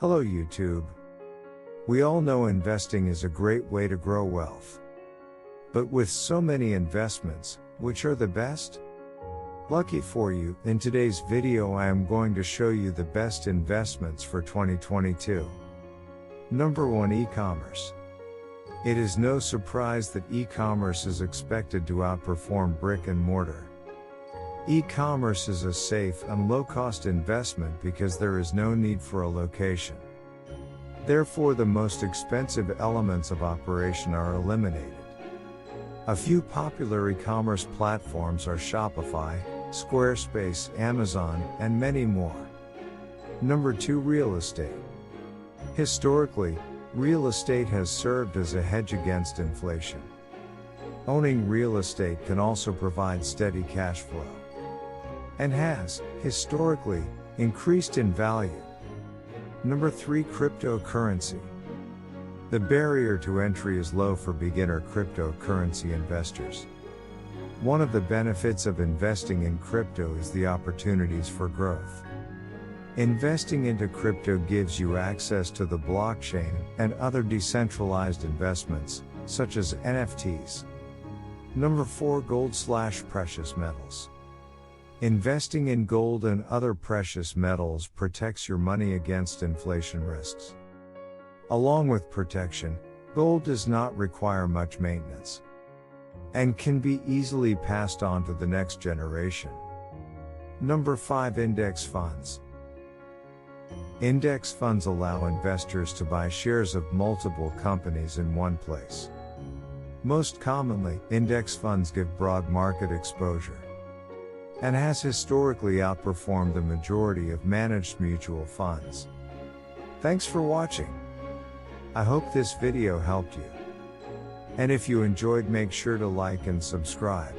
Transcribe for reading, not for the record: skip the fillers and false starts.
Hello YouTube. We all know investing is a great way to grow wealth. But with so many investments, which are the best? Lucky for you, in today's video I am going to show you the best investments for 2022. Number 1, e-commerce. It is no surprise that e-commerce is expected to outperform brick and mortar. E-commerce is a safe and low-cost investment because there is no need for a location. Therefore, the most expensive elements of operation are eliminated. A few popular e-commerce platforms are Shopify, Squarespace, Amazon, and many more. Number 2, real estate. Historically, real estate has served as a hedge against inflation. Owning real estate can also provide steady cash flow, and has, historically, increased in value. Number 3, cryptocurrency. The barrier to entry is low for beginner cryptocurrency investors. One of the benefits of investing in crypto is the opportunities for growth. Investing into crypto gives you access to the blockchain and other decentralized investments, such as NFTs. Number 4, gold/precious metals. Investing in gold and other precious metals protects your money against inflation risks. Along with protection, gold does not require much maintenance and can be easily passed on to the next generation. Number 5, index funds. Index funds allow investors to buy shares of multiple companies in one place. Most commonly, index funds give broad market exposure and has historically outperformed the majority of managed mutual funds. Thanks for watching. I hope this video helped you. And if you enjoyed, make sure to like and subscribe.